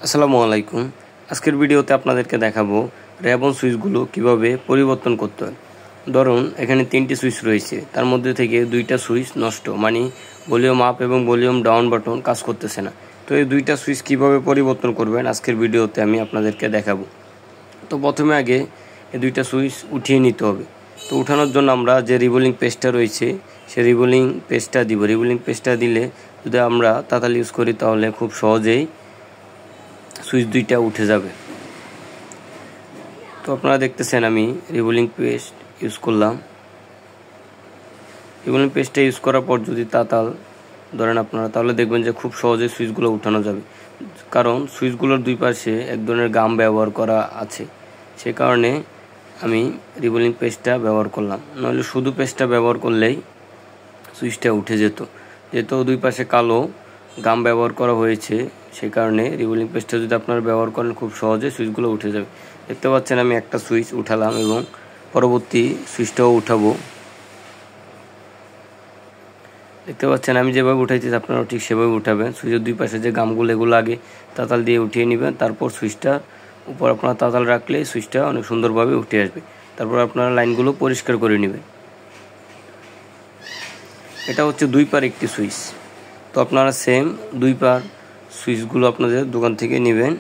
আসসালামু আলাইকুম। আজকের ভিডিওতে আপনাদেরকে দেখাবো র্যাবন সুইচগুলো কিভাবে পরিবর্তন করতে হয়। ধরুন এখানে 3টি সুইচ রয়েছে, তার মধ্যে থেকে 2টা সুইচ নষ্ট, মানে ভলিউম আপ এবং ভলিউম ডাউন বাটন কাজ করতেছে না। তো এই 2টা সুইচ কিভাবে পরিবর্তন করবেন আজকের ভিডিওতে আমি আপনাদেরকে দেখাবো। তো প্রথমে আগে এই 2টা সুইচ উঠিয়ে নিতে হবে। তো উঠানোর জন্য আমরা যে রিবোলিং পেস্টটা রয়েছে সেই রিবোলিং পেস্টটা দিব। রিবোলিং পেস্টটা দিলে যদি আমরা তাতাল ইউজ করি তাহলে খুব সহজেই সুইচ 2টা উঠে যাবে। তো আপনারা দেখতেছেন আমি রিবোলিং পেস্ট ইউজ করলাম। রিবোলিং পেস্টটা ইউজ করার পর যদি তাতাল ধরেন আপনারা, তাহলে দেখবেন যে খুব সহজে সুইচগুলো উঠানো যাবে, কারণ সুইচগুলোর দুই পাশে এক ধরনের গাম ব্যবহার করা আছে। সে কারণে আমি রিবোলিং পেস্টটা ব্যবহার করলাম, নইলে শুধু পেস্টটা ব্যবহার করলেই সুইচটা উঠে যেত। যেহেতু দুই পাশে কালো গাম ব্যবহার করা হয়েছে, সেই কারণে রিবোলিং পেস্টটা যদি আপনারা ব্যবহার করেন খুব সহজে সুইচগুলো উঠে যাবে। দেখতে পাচ্ছেন আমি একটা সুইচ উঠালাম এবং পরবর্তী সুইচটাও উঠাবো। দেখতে পাচ্ছেন আমি যেভাবে উঠাইতেছি আপনারাও ঠিক সেভাবে উঠাবেন। সুইচের দুই পাশে যে গামগুলো এগুলো আগে তাতাল দিয়ে উঠিয়ে নেবেন, তারপর সুইচটা উপর আপনারা তাতাল রাখলে সুইচটা অনেক সুন্দরভাবে উঠে আসবে। তারপর আপনারা লাইনগুলো পরিষ্কার করে নেবেন। এটা হচ্ছে 2 পার একটি সুইচ। তো আপনারা সেম 2 পার সুইচগুলো আপনাদের দোকান থেকে নেবেন,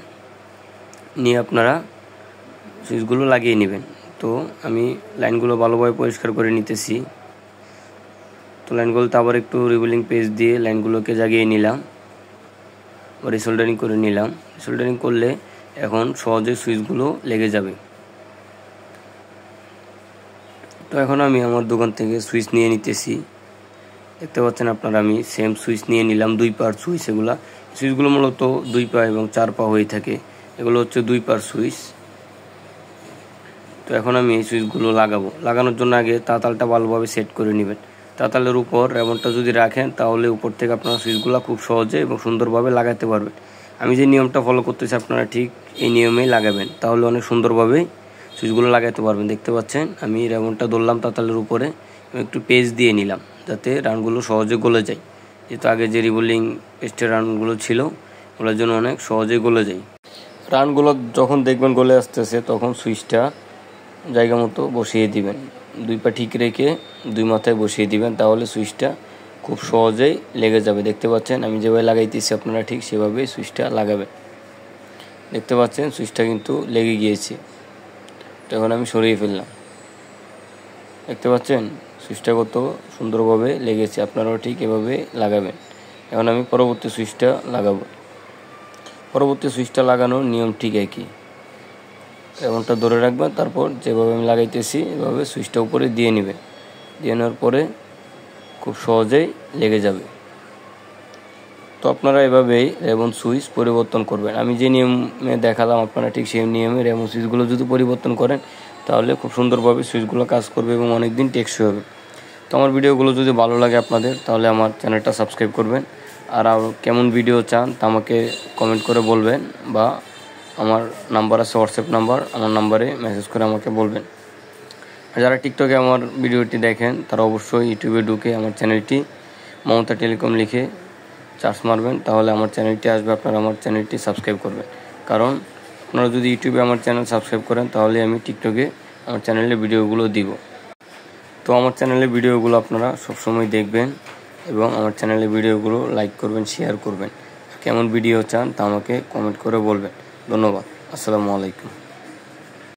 নিয়ে আপনারা সুইচগুলো লাগিয়ে নেবেন। তো আমি লাইনগুলো ভালোভাবে পরিষ্কার করে নিতেছি। তো লাইনগুলোতে আবার একটু রিবোলিং পেস্ট দিয়ে লাইনগুলোকে জাগিয়ে নিলাম, রিসোল্ডারিং করে নিলাম। রিসোল্ডারিং করলে এখন সহজে সুইচগুলো লেগে যাবে। তো এখন আমি আমার দোকান থেকে সুইচ নিয়ে নিতেছি। দেখতে পাচ্ছেন আপনারা আমি সেম সুইচ নিয়ে নিলাম, 2 পার সুইচ। সুইচগুলো মূলত 2 পা এবং 4 পা হয়ে থাকে, এগুলো হচ্ছে 2 পার সুইচ। তো এখন আমি এই সুইচগুলো লাগানোর জন্য আগে তাতালটা ভালোভাবে সেট করে নেবেন। তাতালের উপর রেবনটা যদি রাখেন তাহলে উপর থেকে আপনারা সুইচগুলো খুব সহজে এবং সুন্দরভাবে লাগাতে পারবেন। আমি যে নিয়মটা ফলো করতেছি আপনারা ঠিক এই নিয়মেই লাগাবেন, তাহলে অনেক সুন্দরভাবে সুইচগুলো লাগাতে পারবেন। দেখতে পাচ্ছেন আমি রেবনটা ধরলাম তাতালের উপরে এবং একটু পেস্ট দিয়ে নিলাম যাতে রানগুলো সহজে গলে যায়। যেহেতু আগে যে রিবোলিং পেস্টের রানগুলো ছিল ওগুলোর জন্য অনেক সহজে গলে যায়। রানগুলো যখন দেখবেন গলে আসতেছে তখন সুইচটা জায়গা মতো বসিয়ে দিবেন, 2 পা ঠিক রেখে 2 মাথায় বসিয়ে দিবেন, তাহলে সুইচটা খুব সহজেই লেগে যাবে। দেখতে পাচ্ছেন আমি যেভাবে লাগাইতেছি আপনারা ঠিক সেভাবেই সুইচটা লাগাবেন। দেখতে পাচ্ছেন সুইচটা কিন্তু লেগে গিয়েছে। তো এখন আমি সরিয়ে ফেললাম। দেখতে পাচ্ছেন সুইচটা কত সুন্দরভাবে লেগেছে, আপনারাও ঠিক এভাবে লাগাবেন। এখন আমি পরবর্তী সুইচটা লাগাবো। পরবর্তী সুইচটা লাগানোর নিয়ম ঠিক একই, এমনটা ধরে রাখবেন, তারপর যেভাবে আমি লাগাইতেছি এভাবে সুইচটা উপরে দিয়ে নেবেন। দিয়ে নেওয়ার পরে খুব সহজেই লেগে যাবে। তো আপনারা এভাবেই রেবন সুইচ পরিবর্তন করবেন। আমি যে নিয়মে দেখালাম আপনারা ঠিক সেই নিয়মে রেবন সুইচগুলো যদি পরিবর্তন করেন তাহলে খুব সুন্দরভাবে সুইচগুলো কাজ করবে এবং অনেক দিন টেকসই হবে। তো আমার ভিডিওগুলো যদি ভালো লাগে আপনাদের তাহলে আমার চ্যানেলটা সাবস্ক্রাইব করবেন। আর কেমন ভিডিও চান তা আমাকে কমেন্ট করে বলবেন, বা আমার নাম্বার আছে হোয়াটসঅ্যাপ নাম্বার, আমার নাম্বারে মেসেজ করে আমাকে বলবেন। আর যারা টিকটকে আমার ভিডিওটি দেখেন তারা অবশ্যই ইউটিউবে ঢুকে আমার চ্যানেলটি মমতা টেলিকম লিখে সার্চ মারবেন, তাহলে আমার চ্যানেলটি আসবে। আপনারা আমার চ্যানেলটি সাবস্ক্রাইব করবেন, কারণ আপনারা যদি ইউটিউবে আমার চ্যানেল সাবস্ক্রাইব করেন তাহলে আমি টিকটকে আমার চ্যানেলে ভিডিওগুলো দিব। তো আমার চ্যানেলে ভিডিওগুলো আপনারা সবসময় দেখবেন এবং আমার চ্যানেলে ভিডিওগুলো লাইক করবেন, শেয়ার করবেন। কেমন ভিডিও চান তা আমাকে কমেন্ট করে বলবেন। ধন্যবাদ। আসসালামু আলাইকুম।